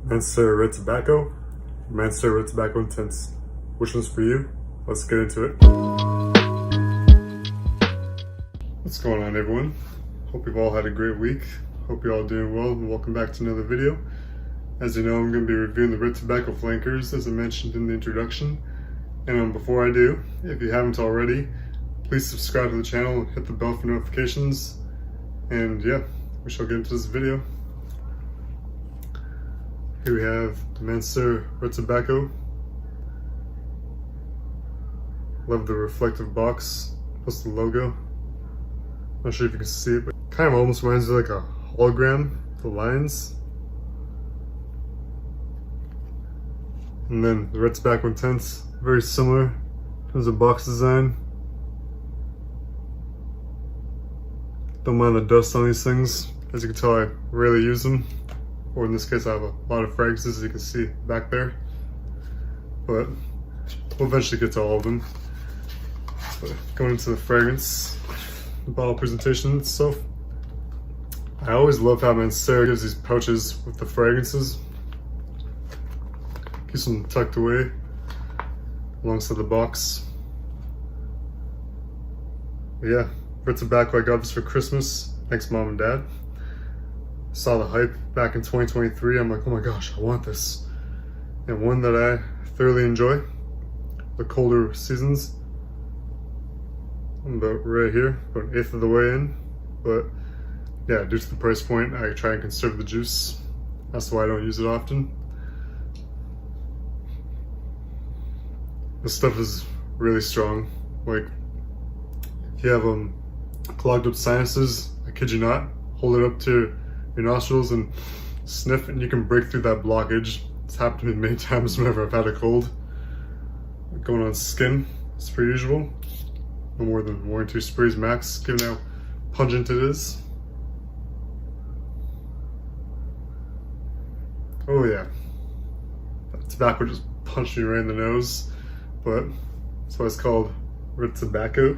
Mancera red tobacco, Mancera red tobacco intense. Which one's for you? Let's get into it. What's going on, everyone? Hope you've all had a great week. Hope you're all doing well, and welcome back to another video. As you know, I'm going to be reviewing the red tobacco flankers as I mentioned in the introduction. And before I do, if you haven't already, please subscribe to the channel and hit the bell for notifications. And yeah, we shall get into this video. Here we have the Mancera red tobacco. Love the reflective box, plus the logo. Not sure if you can see it, but it kind of almost reminds me of like a hologram, the lines. And then the red tobacco intense, very similar in terms of box design. Don't mind the dust on these things. As you can tell, I rarely use them. Or in this case, I have a lot of fragrances, as you can see back there. But we'll eventually get to all of them. But going into the fragrance, the bottle presentation itself. I always love how Mancera gives these pouches with the fragrances. Keeps them tucked away alongside the box. But yeah, red tobacco, I got this for Christmas. Thanks, Mom and Dad. Saw the hype back in 2023. I'm like, oh my gosh, I want this. And one that I thoroughly enjoy. The colder seasons. I'm about right here, about an eighth of the way in. But yeah, due to the price point, I try and conserve the juice. That's why I don't use it often. This stuff is really strong. Like, if you have clogged up sinuses, I kid you not, hold it up to your nostrils and sniff, and you can break through that blockage. It's happened to me many times whenever I've had a cold. Going on skin, as per usual. No more than 1 or 2 sprays max, given how pungent it is. Oh yeah, that tobacco just punched me right in the nose, but that's why it's called red tobacco.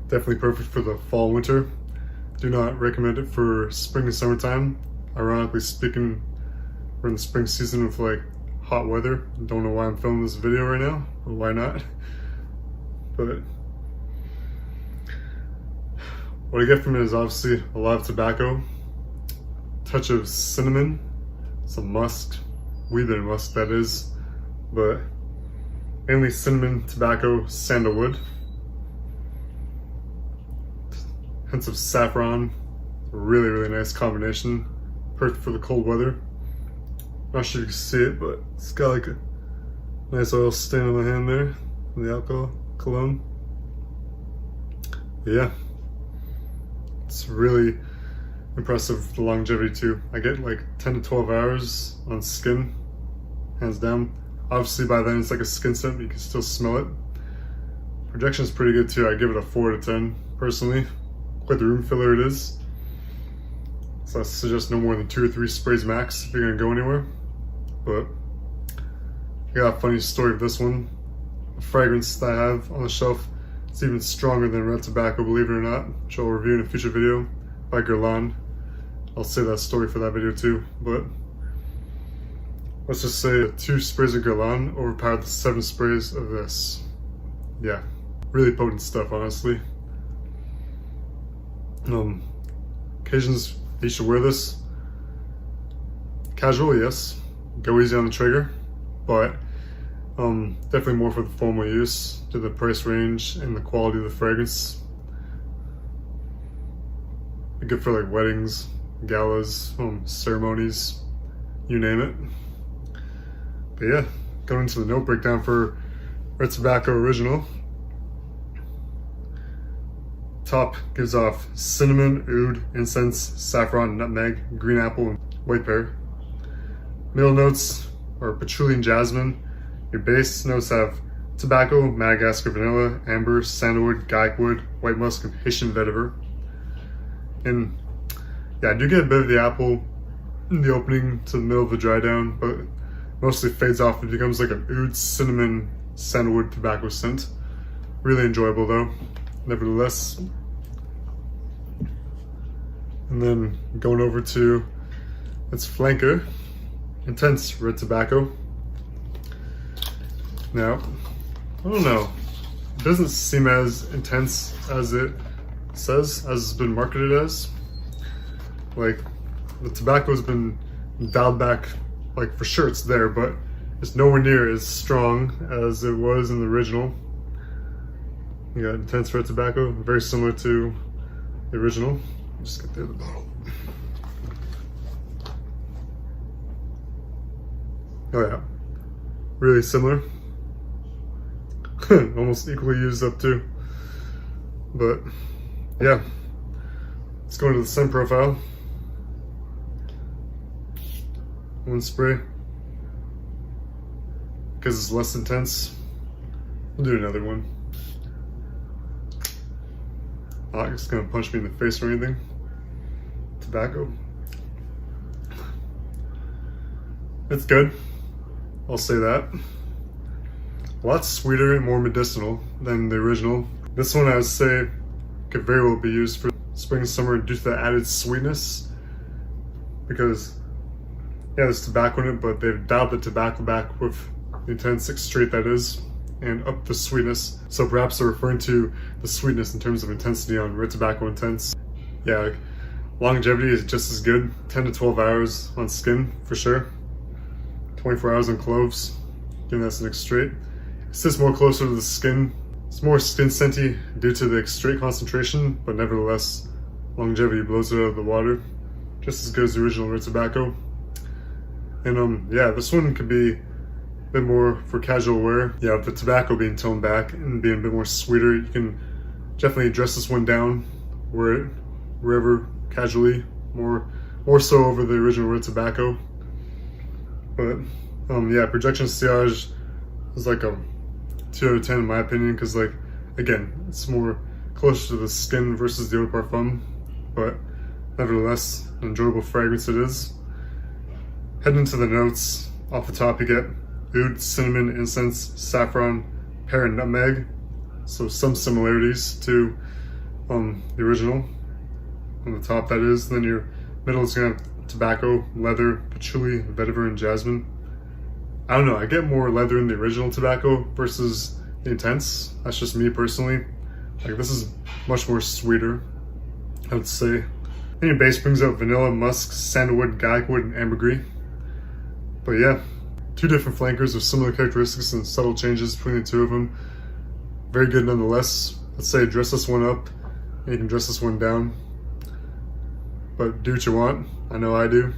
Definitely perfect for the fall, winter. Do not recommend it for spring and summertime. Ironically speaking, we're in the spring season with like hot weather. Don't know why I'm filming this video right now, or why not. But what I get from it is obviously a lot of tobacco, touch of cinnamon, some musk, wee bit of musk that is, but mainly cinnamon, tobacco, sandalwood. Hints of saffron, a really, really nice combination. Perfect for the cold weather. Not sure if you can see it, but it's got like a nice oil stain on the hand there, the alcohol, cologne. But yeah, it's really impressive, the longevity too. I get like 10 to 12 hours on skin, hands down. Obviously by then it's like a skin scent, but you can still smell it. Projection is pretty good too. I give it a 4 to 10 personally. Quite the room filler it is. So I suggest no more than 2 or 3 sprays max if you're gonna go anywhere. But I got a funny story of this one. A fragrance that I have on the shelf, it's even stronger than red tobacco, believe it or not, which I'll review in a future video, by Guerlain. I'll save that story for that video too. But let's just say 2 sprays of Guerlain overpowered the 7 sprays of this. Yeah, really potent stuff, honestly. Occasions you should wear this. Casual, yes. Go easy on the trigger, but definitely more for the formal use, to the price range and the quality of the fragrance. Good for like weddings, galas, ceremonies, you name it. But yeah, going into the note breakdown for red tobacco original. Top gives off cinnamon, oud, incense, saffron, nutmeg, green apple, and white pear. Middle notes are patchouli and jasmine. Your base notes have tobacco, Madagascar vanilla, amber, sandalwood, guyakwood, white musk, and Haitian vetiver. And yeah, I do get a bit of the apple in the opening to the middle of the dry down, but mostly fades off. It becomes like an oud, cinnamon, sandalwood tobacco scent. Really enjoyable though, nevertheless. And then going over to It's Flanker, Intense Red Tobacco. Now, I don't know. It doesn't seem as intense as it says, as it's been marketed as. Like, the tobacco's been dialed back, like for sure it's there, but it's nowhere near as strong as it was in the original. You got Intense Red Tobacco, very similar to the original. Just get the other bottle. Oh yeah, really similar. Almost equally used up too. But yeah, let's go into the scent profile. One spray, because it's less intense. We'll do another one. Not just gonna punch me in the face or anything. Tobacco. It's good. I'll say that. A lot sweeter and more medicinal than the original. This one I would say could very well be used for spring and summer due to the added sweetness. Because yeah, there's tobacco in it, but they've dialed the tobacco back with the Intense Straight, that is, and up the sweetness. So perhaps they're referring to the sweetness in terms of intensity on Red Tobacco Intense. Yeah, like, longevity is just as good. 10 to 12 hours on skin for sure. 24 hours on cloves. Again, that's an straight. It sits more closer to the skin. It's more skin scenty due to the straight concentration, but nevertheless, longevity blows it out of the water. Just as good as the original Red Tobacco. And yeah, this one could be a bit more for casual wear. Yeah, with the tobacco being toned back and being a bit more sweeter, you can definitely dress this one down wherever casually, more so over the original Red Tobacco. But yeah, projection sillage is like a 2 out of 10 in my opinion, because like, again, it's more closer to the skin versus the eau de parfum, but nevertheless, an enjoyable fragrance it is. Heading into the notes, off the top you get oud, cinnamon, incense, saffron, pear, and nutmeg. So some similarities to the original. On the top, that is. Then your middle is gonna have tobacco, leather, patchouli, vetiver, and jasmine. I don't know, I get more leather in the original tobacco versus the Intense. That's just me personally. Like, this is much more sweeter, I would say. Then your base brings out vanilla, musk, sandalwood, garlic wood, and ambergris. But yeah, two different flankers with similar characteristics and subtle changes between the two of them. Very good nonetheless. Let's say dress this one up, and you can dress this one down. But do what you want. I know I do.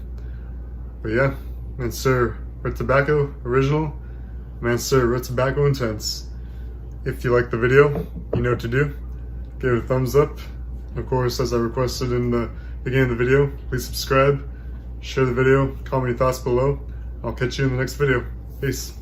But yeah, Mancera Red Tobacco Original, Mancera Red Tobacco Intense. If you like the video, you know what to do. Give it a thumbs up. Of course, as I requested in the beginning of the video, please subscribe, share the video, comment your thoughts below. I'll catch you in the next video. Peace.